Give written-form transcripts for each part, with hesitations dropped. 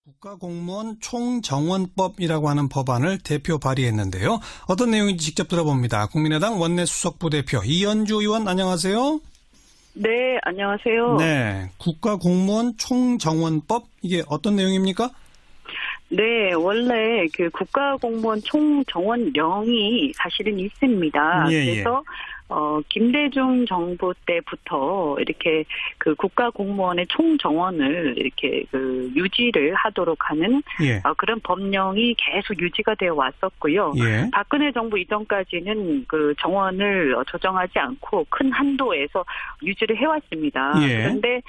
국가공무원 총정원법이라고 하는 법안을 대표 발의했는데요. 어떤 내용인지 직접 들어봅니다. 국민의당 원내수석부 대표 이현주 의원 안녕하세요. 네, 안녕하세요. 네, 국가공무원 총정원법 이게 어떤 내용입니까? 네, 원래 그 국가공무원 총정원령이 사실은 있습니다. 그래서 김대중 정부 때부터 이렇게 그 국가공무원의 총정원을 이렇게 그 유지를 하도록 하는 그런 법령이 계속 유지가 되어 왔었고요. 박근혜 정부 이전까지는 그 정원을 조정하지 않고 큰 한도에서 유지를 해왔습니다. 그런데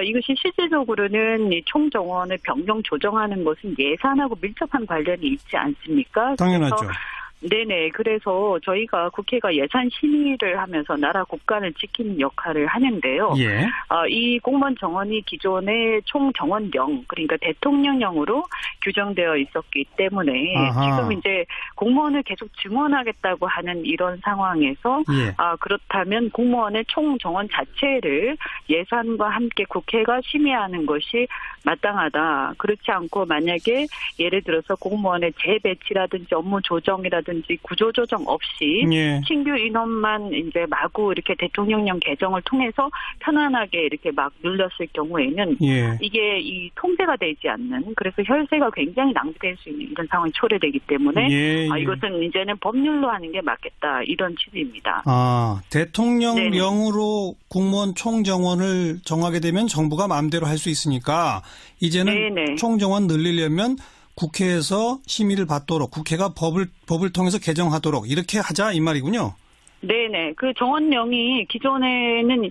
이것이 실질적으로는 이 총정원을 변경 조정하는 것은 예산하고 밀접한 관련이 있지 않습니까? 당연하죠. 네네. 그래서 저희가 국회가 예산 심의를 하면서 나라 국간을 지키는 역할을 하는데요. 이 공무원 정원이 기존의 총정원령, 그러니까 대통령령으로 규정되어 있었기 때문에 지금 이제 공무원을 계속 증원하겠다고 하는 이런 상황에서 그렇다면 공무원의 총정원 자체를 예산과 함께 국회가 심의하는 것이 마땅하다. 그렇지 않고 만약에 예를 들어서 공무원의 재배치라든지 업무 조정이라든지 구조조정 없이 신규 인원만 이제 마구 이렇게 대통령령 개정을 통해서 편안하게 이렇게 막 늘렸을 경우에는 이게 이 통제가 되지 않는, 그래서 혈세가 굉장히 낭비될 수 있는 이런 상황이 초래되기 때문에 이것은 이제는 법률로 하는 게 맞겠다, 이런 취지입니다. 대통령령으로 공무원 총정원을 정하게 되면 정부가 마음대로 할 수 있으니까 이제는 총정원 늘리려면 국회에서 심의를 받도록, 국회가 법을 통해서 개정하도록 이렇게 하자 이 말이군요. 네네. 그 정원령이 기존에는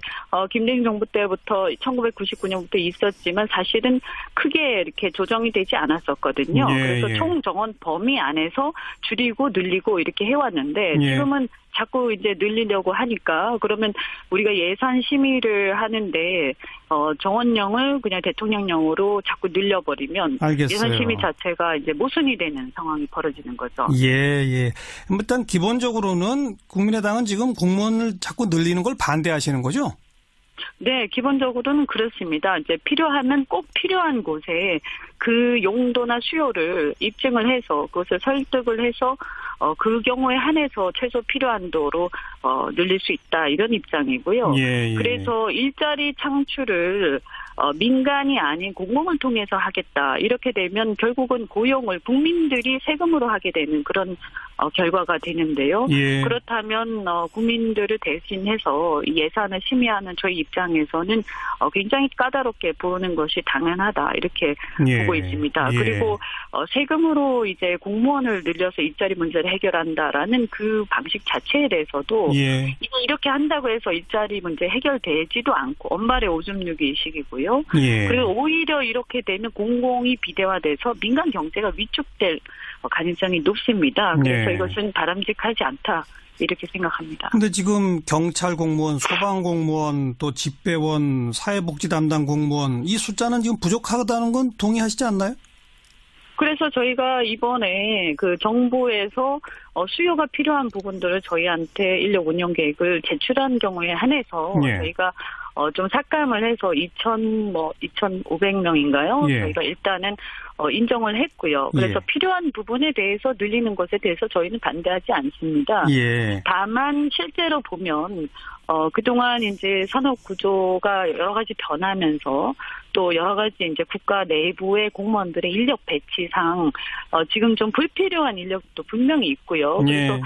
김대중 정부 때부터 1999년부터 있었지만 사실은 크게 이렇게 조정이 되지 않았었거든요. 그래서 총정원 범위 안에서 줄이고 늘리고 이렇게 해왔는데 지금은 자꾸 이제 늘리려고 하니까, 그러면 우리가 예산 심의를 하는데 정원령을 그냥 대통령령으로 자꾸 늘려버리면 예산 심의 자체가 이제 모순이 되는 상황이 벌어지는 거죠. 일단 기본적으로는 국민의당은 지금 공무원을 자꾸 늘리는 걸 반대하시는 거죠? 네, 기본적으로는 그렇습니다. 이제 필요하면 꼭 필요한 곳에 그 용도나 수요를 입증을 해서 그것을 설득을 해서 그 경우에 한해서 최소 필요한 도로 늘릴 수 있다, 이런 입장이고요. 그래서 일자리 창출을 민간이 아닌 공공을 통해서 하겠다, 이렇게 되면 결국은 고용을 국민들이 세금으로 하게 되는 그런 결과가 되는데요. 그렇다면 국민들을 대신해서 예산을 심의하는 저희 입장에서는 굉장히 까다롭게 보는 것이 당연하다, 이렇게 보고 있습니다. 그리고 세금으로 이제 공무원을 늘려서 일자리 문제를 해결한다라는 그 방식 자체에 대해서도 이렇게 한다고 해서 일자리 문제 해결되지도 않고 엄발의 오줌 누기 식이고요. 그리고 오히려 이렇게 되면 공공이 비대화돼서 민간 경제가 위축될 가능성이 높습니다. 그래서 이것은 바람직하지 않다, 이렇게 생각합니다. 그런데 지금 경찰 공무원, 소방 공무원, 또 집배원, 사회복지 담당 공무원, 이 숫자는 지금 부족하다는 건 동의하시지 않나요? 그래서 저희가 이번에 그 정부에서 수요가 필요한 부분들을 저희한테 인력 운영 계획을 제출한 경우에 한해서 저희가 좀 삭감을 해서 2,500명인가요? 저희가 일단은 인정을 했고요. 그래서 필요한 부분에 대해서 늘리는 것에 대해서 저희는 반대하지 않습니다. 다만 실제로 보면 그동안 이제 산업 구조가 여러 가지 변하면서 또 여러 가지 이제 국가 내부의 공무원들의 인력 배치상 지금 좀 불필요한 인력도 분명히 있고요. 그래서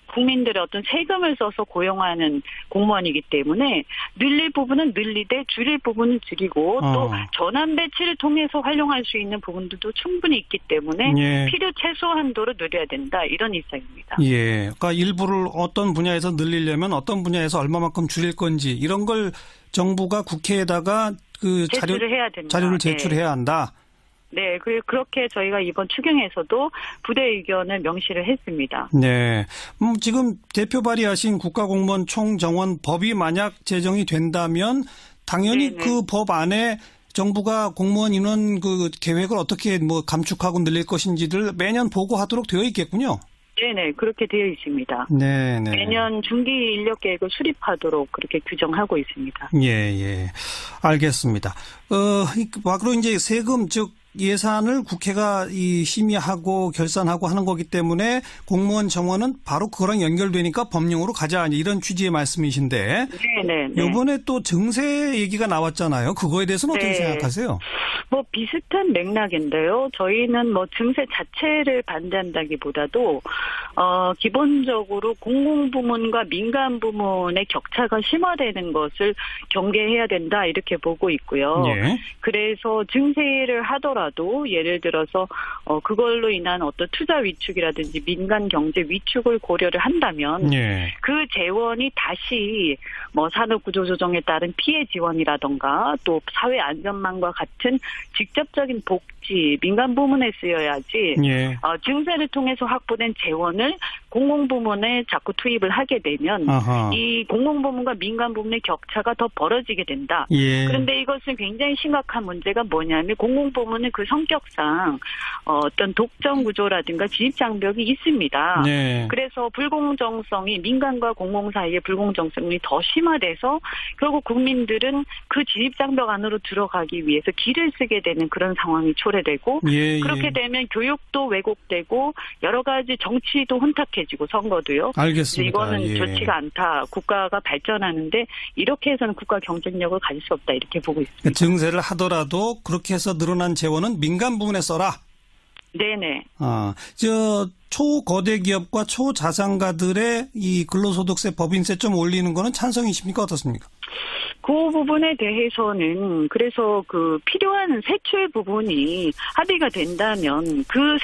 국민들의 어떤 세금을 써서 고용하는 공무원이기 때문에 늘릴 부분은 늘리되 줄일 부분은 줄이고 또 전환 배치를 통해서 활용할 수 있는 부분들도 충분히 있기 때문에 필요 최소 한도로 늘려야 된다, 이런 입장입니다. 그러니까 일부를 어떤 분야에서 늘리려면 어떤 분야에서 얼마만큼 줄일 건지 이런 걸 정부가 국회에다가 그 자료를 제출해야 한다. 네, 그렇게 저희가 이번 추경에서도 부대 의견을 명시를 했습니다. 지금 대표 발의하신 국가공무원 총정원법이 만약 제정이 된다면 당연히 그 법 안에 정부가 공무원 인원 그 계획을 어떻게 감축하고 늘릴 것인지를 매년 보고하도록 되어 있겠군요. 네네, 그렇게 되어 있습니다. 매년 중기 인력 계획을 수립하도록 그렇게 규정하고 있습니다. 알겠습니다. 그리고 이제 세금, 즉 예산을 국회가 심의하고 결산하고 하는 거기 때문에 공무원 정원은 바로 그거랑 연결되니까 법령으로 가자 이런 취지의 말씀이신데 네네. 이번에 또 증세 얘기가 나왔잖아요. 그거에 대해서는 어떻게 네. 생각하세요? 뭐 비슷한 맥락인데요. 저희는 뭐 증세 자체를 반대한다기보다도 기본적으로 공공부문과 민간부문의 격차가 심화되는 것을 경계해야 된다 이렇게 보고 있고요. 예. 그래서 증세를 하더라도 예를 들어서 그걸로 인한 어떤 투자 위축이라든지 민간 경제 위축을 고려를 한다면 예. 그 재원이 다시 뭐 산업구조조정에 따른 피해 지원이라던가 또 사회 안전망과 같은 직접적인 복지 민간 부문에 쓰여야지 예. 증세를 통해서 확보된 재원을 공공부문에 자꾸 투입을 하게 되면 아하. 이 공공부문과 민간부문의 격차가 더 벌어지게 된다. 예. 그런데 이것은 굉장히 심각한 문제가 뭐냐면 공공부문은 그 성격상 어떤 독점 구조라든가 진입 장벽이 있습니다. 네. 그래서 불공정성이 민간과 공공 사이의 불공정성이 더 심화돼서 결국 국민들은 그 진입 장벽 안으로 들어가기 위해서 길을 쓰게 되는 그런 상황이 초래되고 예, 그렇게 예. 되면 교육도 왜곡되고 여러 가지 정치도 혼탁해지고 선거도요. 알겠습니다. 이거는 예. 좋지가 않다. 국가가 발전하는데 이렇게 해서는 국가 경쟁력을 가질 수 없다. 이렇게 보고 있습니다. 증세를 하더라도 그렇게 해서 늘어난 재원은 민간 부문에 써라. 네네. 초거대 기업과 초자산가들의 이 근로소득세, 법인세 좀 올리는 거는 찬성이십니까? 어떻습니까? 그 부분에 대해서는 그래서 그 필요한 세출 부분이 합의가 된다면 그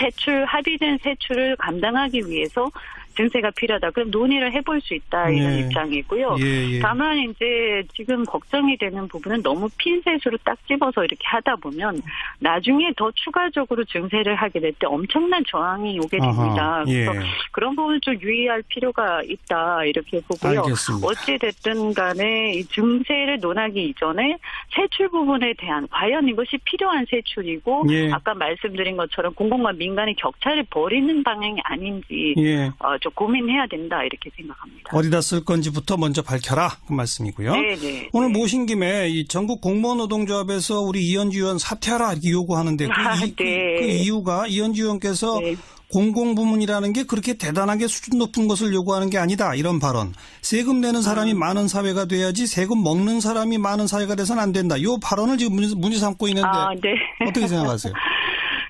합의된 세출을 감당하기 위해서 증세가 필요하다. 그럼 논의를 해볼 수 있다 이런 네. 입장이고요. 예, 예. 다만 이제 지금 걱정이 되는 부분은 너무 핀셋으로 딱 집어서 이렇게 하다 보면 나중에 더 추가적으로 증세를 하게 될 때 엄청난 저항이 오게 됩니다. 아하, 그래서 예. 그런 부분을 좀 유의할 필요가 있다 이렇게 보고요. 알겠습니다. 어찌 됐든 간에 이 증세를 논하기 이전에 세출 부분에 대한 과연 이것이 필요한 세출이고 예. 아까 말씀드린 것처럼 공공과 민간의 격차를 벌이는 방향이 아닌지 예. 좀 고민해야 된다 이렇게 생각합니다. 어디다 쓸 건지부터 먼저 밝혀라 그 말씀이고요. 네네. 오늘 모신 김에 이 전국 공무원 노동조합에서 우리 이현주 의원 사퇴하라 이렇게 요구하는데 그 이유가 이현주 의원께서 네. 공공부문이라는 게 그렇게 대단하게 수준 높은 것을 요구하는 게 아니다 이런 발언. 세금 내는 사람이 많은 사회가 돼야지 세금 먹는 사람이 많은 사회가 돼서는 안 된다. 이 발언을 지금 문제 삼고 있는데 네. 어떻게 생각하세요?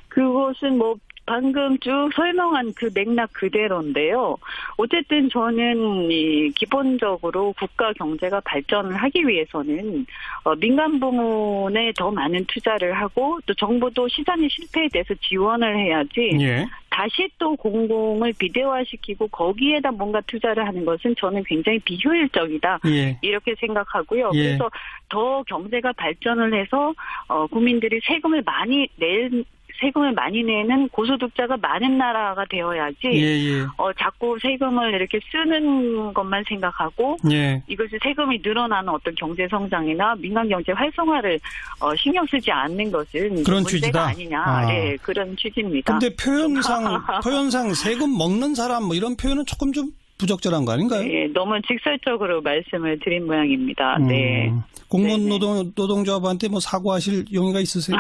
그것은 뭐 방금 쭉 설명한 그 맥락 그대로인데요. 어쨌든 저는 기본적으로 국가 경제가 발전을 하기 위해서는 민간 부문에 더 많은 투자를 하고 또 정부도 시장의 실패에 대해서 지원을 해야지 예. 다시 또 공공을 비대화시키고 거기에다 뭔가 투자를 하는 것은 저는 굉장히 비효율적이다. 예. 이렇게 생각하고요. 예. 그래서 더 경제가 발전을 해서 국민들이 세금을 많이 내는 고소득자가 많은 나라가 되어야지 예. 자꾸 세금을 이렇게 쓰는 것만 생각하고 예. 이것이 세금이 늘어나는 어떤 경제 성장이나 민간 경제 활성화를 신경 쓰지 않는 것은 그런 문제가 취지다. 아니냐. 네, 그런 취지입니다. 근데 표현상 세금 먹는 사람 뭐 이런 표현은 조금 좀 부적절한 거 아닌가요? 네, 너무 직설적으로 말씀을 드린 모양입니다. 네. 공무원 네네. 노동조합한테 뭐 사과하실 용의가 있으세요?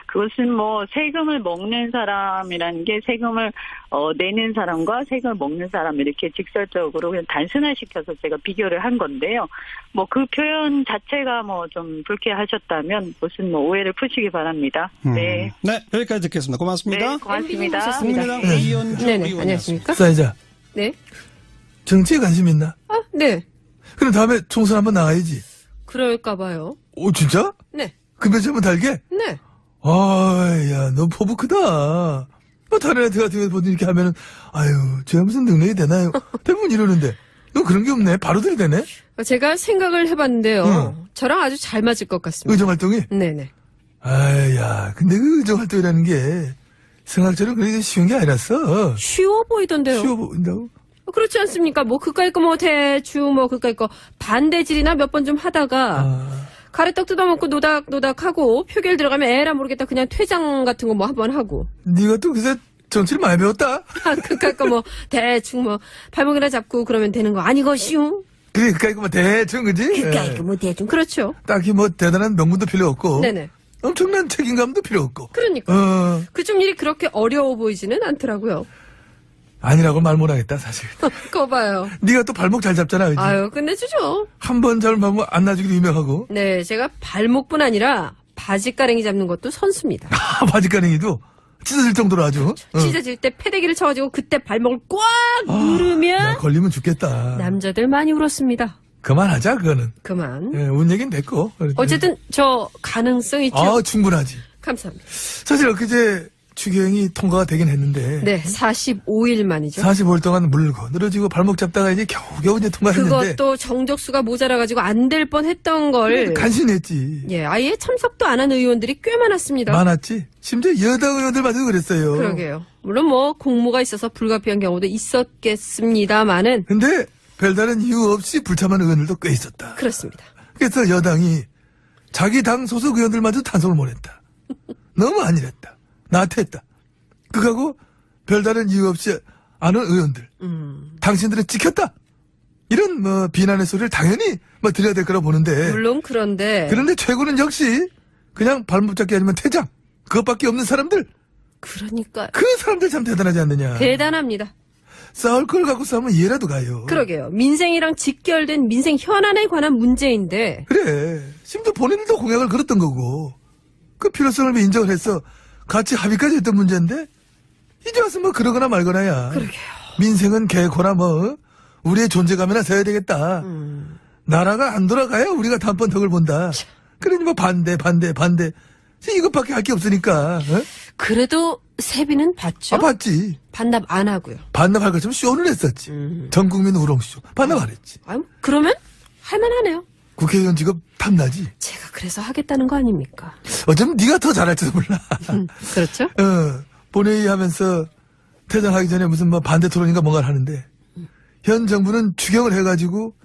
그것은 뭐 세금을 먹는 사람이라는 게 세금을 내는 사람과 세금을 먹는 사람 이렇게 직설적으로 그냥 단순화시켜서 제가 비교를 한 건데요. 뭐 그 표현 자체가 뭐 좀 불쾌하셨다면 무슨 뭐 오해를 푸시기 바랍니다. 네. 네, 여기까지 듣겠습니다. 고맙습니다. 네, 고맙습니다. 국민의당 네. 이현주 네네, 의원이었습니다. 안녕하십니까? 사회자, 네. 정치에 관심 있나? 네. 그럼 다음에 총선 한번 나가야지. 그럴까봐요. 오, 진짜? 네. 금연치 한번 달게? 네. 야, 너 포부 크다. 뭐, 다른 애들 같은 거 보니 이렇게 하면은, 아유, 제가 무슨 능력이 되나요? 대부분 이러는데. 너 그런 게 없네. 바로 들이대네? 제가 생각을 해봤는데요. 응. 저랑 아주 잘 맞을 것 같습니다. 의정활동이? 네네. 야, 근데 그 의정활동이라는 게, 생각처럼 그렇게 쉬운 게 아니랐어. 쉬워 보이던데요. 쉬워 보인다고? 그렇지 않습니까? 뭐 그까이 거 뭐 대충 뭐 그까이 거 반대질이나 몇 번 좀 하다가 가래떡 뜯어먹고 노닥노닥하고 표결 들어가면 에라 모르겠다 그냥 퇴장 같은 거 뭐 한번 하고 네가 또 그새 정치를 많이 배웠다? 그까이 거 뭐 대충 뭐 발목이나 잡고 그러면 되는 거 아니것이요? 그래, 그니까 이거 뭐 대충, 그지? 그까이 거 뭐 대충 그렇죠. 딱히 뭐 대단한 명분도 필요 없고. 네네. 엄청난 책임감도 필요 없고. 그러니까. 그쪽 일이 그렇게 어려워 보이지는 않더라고요. 아니라고 말 못하겠다, 사실. 그거 봐요. 네가 또 발목 잘 잡잖아, 그지? 아유, 끝내주죠. 한 번 잘못하면 안 놔주기로 유명하고. 네, 제가 발목뿐 아니라 바지가랭이 잡는 것도 선수입니다. 바지가랭이도 찢어질 정도로 아주. 찢어질 때 패대기를 쳐가지고 그때 발목을 꽉 야, 누르면 걸리면 죽겠다. 남자들 많이 울었습니다. 그만하자, 그거는. 그만. 예, 운 얘기는 됐고. 어쨌든 저 가능성 있죠. 충분하지. 감사합니다. 사실 엊그제 추경이 통과가 되긴 했는데. 네, 45일 만이죠. 45일 동안 물고 늘어지고 발목 잡다가 이제 겨우겨우 이제 통과했는데. 그것도 정적수가 모자라가지고 안 될 뻔했던 걸. 간신했지. 예, 아예 참석도 안 한 의원들이 꽤 많았습니다. 많았지. 심지어 여당 의원들마저도 그랬어요. 그러게요. 물론 뭐 공모가 있어서 불가피한 경우도 있었겠습니다만은 근데 별다른 이유 없이 불참한 의원들도 꽤 있었다. 그렇습니다. 그래서 여당이 자기 당 소속 의원들마저 탄속을 못했다. 너무 안일했다. 나태했다. 그하고 별다른 이유 없이 안 온 의원들. 당신들은 찍혔다. 이런 뭐 비난의 소리를 당연히 뭐 드려야 될 거라 보는데. 물론 그런데 최고는 역시 그냥 발목 잡기 아니면 퇴장. 그것밖에 없는 사람들. 그러니까 그 사람들 참 대단하지 않느냐. 대단합니다. 싸울 걸 갖고 싸우면 이해라도 가요. 그러게요. 민생이랑 직결된 민생 현안에 관한 문제인데 그래. 심지어 본인들도 공약을 걸었던 거고. 그 필요성을 인정을 해서 같이 합의까지 했던 문제인데 이제 와서 뭐 그러거나 말거나야. 그러게요. 민생은 개코나 뭐 우리의 존재감이나 서야 되겠다. 나라가 안 돌아가야 우리가 다음번 덕을 본다. 그러니 뭐 반대. 이것밖에 할 게 없으니까. 어? 그래도 세비는 받죠? 받지. 반납 안 하고요. 반납할 것처럼 쇼는 했었지. 전 국민 우롱쇼. 반납 안 했지. 아유, 그러면 할만하네요. 국회의원 직업 탐나지. 제가 그래서 하겠다는 거 아닙니까? 어쩌면 네가 더 잘할지도 몰라. 그렇죠? 본회의 하면서 퇴장하기 전에 무슨 뭐 반대 토론인가 뭔가를 하는데 현 정부는 추경을 해가지고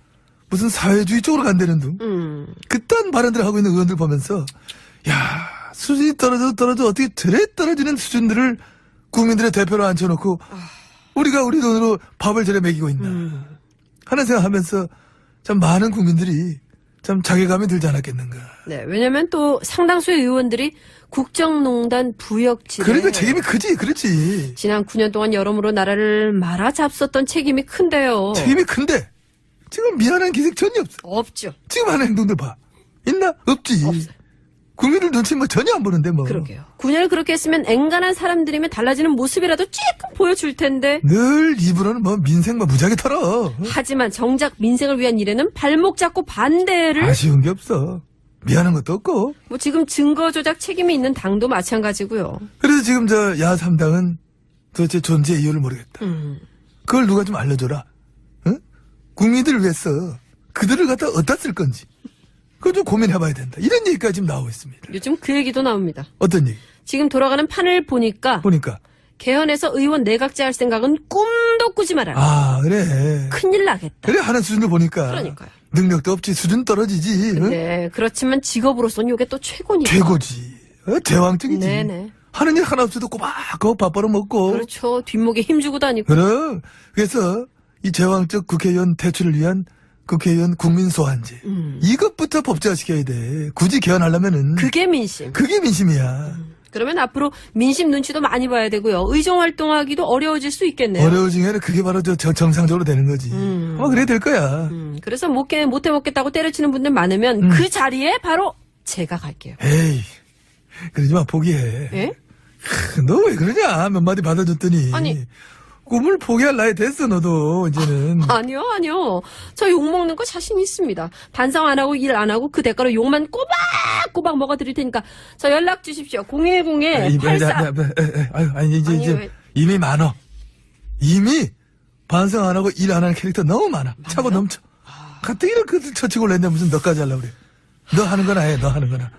무슨 사회주의 쪽으로 간다는 둥. 그딴 발언들을 하고 있는 의원들 보면서 야 수준이 떨어져 어떻게 저래 떨어지는 수준들을 국민들의 대표로 앉혀놓고 우리가 우리 돈으로 밥을 저래 먹이고 있나 하는 생각하면서 참 많은 국민들이 참 자괴감이 들지 않았겠는가. 네, 왜냐면 또 상당수의 의원들이 국정농단 부역질에 그러니까 책임이 크지. 그렇지. 지난 9년 동안 여러모로 나라를 말아잡섰던 책임이 큰데요. 책임이 큰데 지금 미안한 기색 전혀 없어. 없죠. 지금 하는 행동들 봐. 있나? 없지. 없어요. 국민들 눈치 뭐 전혀 안 보는데 뭐. 그러게요. 9년을 그렇게 했으면 앵간한 사람들이면 달라지는 모습이라도 조금 보여줄 텐데. 늘 입으로는 뭐 민생 뭐 무지하게 털어. 하지만 정작 민생을 위한 일에는 발목 잡고 반대를. 아쉬운 게 없어. 미안한 것도 없고. 뭐 지금 증거 조작 책임이 있는 당도 마찬가지고요. 그래서 지금 저 야3당은 도대체 존재 이유를 모르겠다. 그걸 누가 좀 알려줘라. 응? 국민들을 위해서 그들을 갖다 어디다 쓸 건지. 그거 좀 고민해봐야 된다. 이런 얘기까지 지금 나오고 있습니다. 요즘 그 얘기도 나옵니다. 어떤 얘기? 지금 돌아가는 판을 보니까 개헌해서 의원 내각제 할 생각은 꿈도 꾸지 말아라. 아, 그래. 큰일 나겠다. 그래, 하는 수준을 보니까. 그러니까요. 능력도 없지, 수준 떨어지지. 응? 네, 그렇지만 직업으로서는 이게 또 최고니까. 최고지. 제왕적이지. 네네. 하는 일 하나 없어도 꼬박꼬박 밥 벌어먹고. 그렇죠. 뒷목에 힘주고 다니고. 그럼. 그래서 이 제왕적 국회의원 퇴출을 위한 국회의원 국민 소환제. 이것부터 법제화시켜야 돼. 굳이 개헌하려면은. 그게 민심. 그게 민심이야. 그러면 앞으로 민심 눈치도 많이 봐야 되고요. 의정 활동하기도 어려워질 수 있겠네요. 어려워진 게 아니라 그게 바로 정상적으로 되는 거지. 아마 그래야 될 거야. 그래서 못해 먹겠다고 때려치는 분들 많으면 그 자리에 바로 제가 갈게요. 에이, 그러지 마, 포기해. 예? 너 왜 그러냐? 몇 마디 받아줬더니. 아니. 꿈을 포기할 나이 됐어, 너도, 이제는. 아니요. 저 욕먹는 거 자신 있습니다. 반성 안 하고 일 안 하고 그 대가로 욕만 꼬박꼬박 먹어드릴 테니까 저 연락 주십시오. 010에 84. 이제 왜? 이미 많어. 이미 반성 안 하고 일 안 하는 캐릭터 너무 많아. 차고 넘쳐. 가뜩이나 그 처치고 올랬는데 무슨 너까지 하려고 그래. 너 하는 거나 해, 너 하는 거나.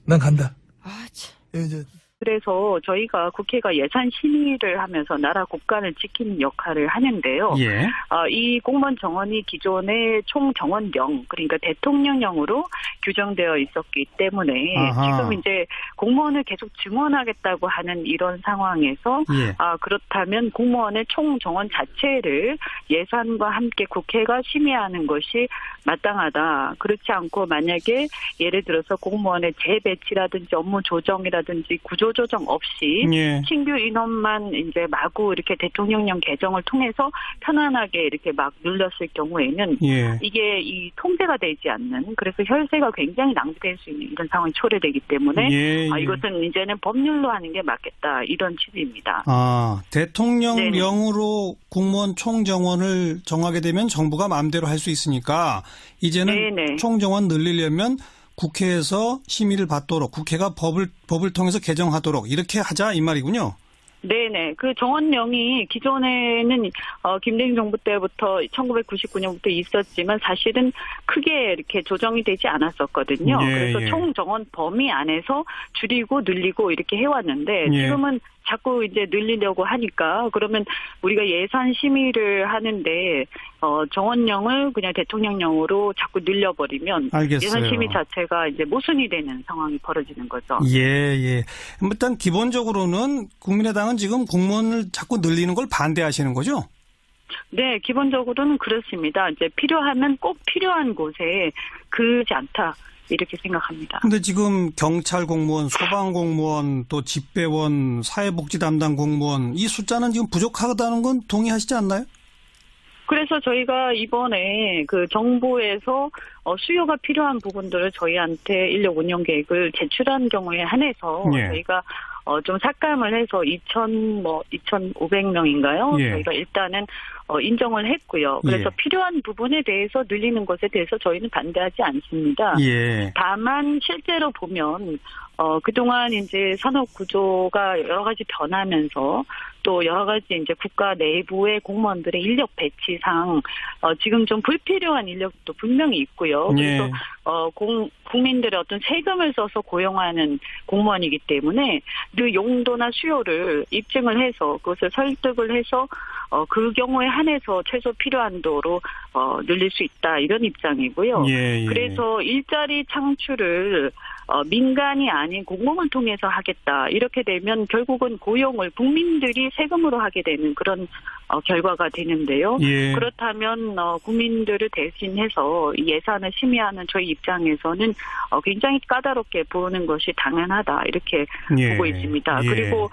난 간다. 아, 참. 이제. 그래서 저희가 국회가 예산 심의를 하면서 나라 국간을 지키는 역할을 하는데요. 예. 이 공무원 정원이 기존의 총정원령, 그러니까 대통령령으로 규정되어 있었기 때문에 아하. 지금 이제 공무원을 계속 증원하겠다고 하는 이런 상황에서 예. 그렇다면 공무원의 총정원 자체를 예산과 함께 국회가 심의하는 것이 마땅하다. 그렇지 않고 만약에 예를 들어서 공무원의 재배치라든지 업무 조정이라든지 구조 조정 없이 예. 신규 인원만 이제 마구 이렇게 대통령령 개정을 통해서 편안하게 이렇게 막 늘렸을 경우에는 예. 이게 이 통제가 되지 않는, 그래서 혈세가 굉장히 낭비될 수 있는 이런 상황이 초래되기 때문에 예. 이것은 이제는 법률로 하는 게 맞겠다, 이런 취지입니다. 대통령령으로 공무원 총정원을 정하게 되면 정부가 마음대로 할 수 있으니까 이제는 네네. 총정원 늘리려면 국회에서 심의를 받도록, 국회가 법을 통해서 개정하도록 이렇게 하자 이 말이군요. 네네. 그 정원령이 기존에는 김대중 정부 때부터 1999년부터 있었지만 사실은 크게 이렇게 조정이 되지 않았었거든요. 예, 그래서 예. 총정원 범위 안에서 줄이고 늘리고 이렇게 해왔는데 예. 지금은 자꾸 이제 늘리려고 하니까 그러면 우리가 예산 심의를 하는데 정원령을 그냥 대통령령으로 자꾸 늘려버리면 알겠어요. 예산 심의 자체가 이제 모순이 되는 상황이 벌어지는 거죠. 예. 일단 기본적으로는 국민의당은 지금 공무원을 자꾸 늘리는 걸 반대하시는 거죠? 네, 기본적으로는 그렇습니다. 이제 필요하면 꼭 필요한 곳에 그러지 않다, 이렇게 생각합니다. 근데 지금 경찰 공무원, 소방 공무원, 또 집배원, 사회복지 담당 공무원 이 숫자는 지금 부족하다는 건 동의하시지 않나요? 그래서 저희가 이번에 그 정부에서 수요가 필요한 부분들을 저희한테 인력 운영 계획을 제출한 경우에 한해서 예. 저희가 좀 삭감을 해서 2,500명인가요? 예. 저희가 일단은 인정을 했고요. 그래서 예. 필요한 부분에 대해서 늘리는 것에 대해서 저희는 반대하지 않습니다. 예. 다만 실제로 보면 그동안 이제 산업 구조가 여러 가지 변하면서 또 여러 가지 이제 국가 내부의 공무원들의 인력 배치상 지금 좀 불필요한 인력도 분명히 있고요. 그래서 예. 국민들의 어떤 세금을 써서 고용하는 공무원이기 때문에 그 용도나 수요를 입증을 해서 그것을 설득을 해서 그 경우에 한해서 최소 필요한 도로 늘릴 수 있다, 이런 입장이고요. 예. 그래서 일자리 창출을 민간이 아닌 공공을 통해서 하겠다, 이렇게 되면 결국은 고용을 국민들이 세금으로 하게 되는 그런 결과가 되는데요. 예. 그렇다면 국민들을 대신해서 예산을 심의하는 저희 입장에서는 굉장히 까다롭게 보는 것이 당연하다, 이렇게 예. 보고 있습니다. 예. 그리고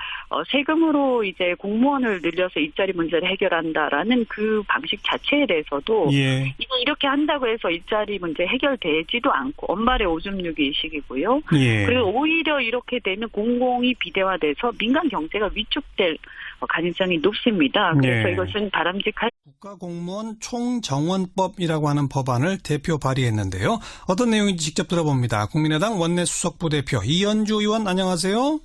세금으로 이제 공무원을 늘려서 일자리 문제를 해결한다라는 그 방식 자체에 대해서도 예. 이렇게 한다고 해서 일자리 문제 해결되지도 않고 엄발의 오줌 누기 식이고요. 예. 그리고 오히려 이렇게 되면 공공이 비대화돼서 민간 경제가 위축될 가능성이 높습니다. 그래서 예. 이것은 바람직한. 국가공무원 총정원법이라고 하는 법안을 대표 발의했는데요. 어떤 내용인지 직접 들어봅니다. 국민의당 원내수석부대표 이현주 의원, 안녕하세요.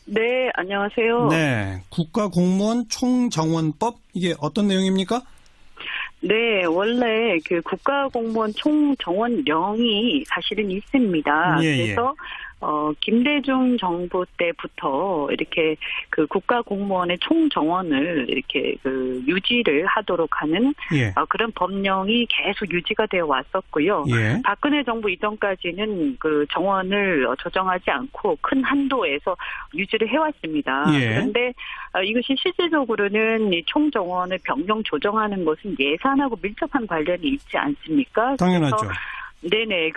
네, 안녕하세요. 네, 국가공무원 총정원법, 이게 어떤 내용입니까? 네, 원래 그 국가공무원 총정원령이 사실은 있습니다. 예, 그래서 김대중 정부 때부터 이렇게 그 국가공무원의 총정원을 이렇게 그 유지를 하도록 하는 예. 그런 법령이 계속 유지가 되어 왔었고요. 예. 박근혜 정부 이전까지는 그 정원을 조정하지 않고 큰 한도에서 유지를 해왔습니다. 예. 그런데 이것이 실질적으로는 이 총정원을 변경 조정하는 것은 예산하고 밀접한 관련이 있지 않습니까? 당연하죠. 그래서 네네.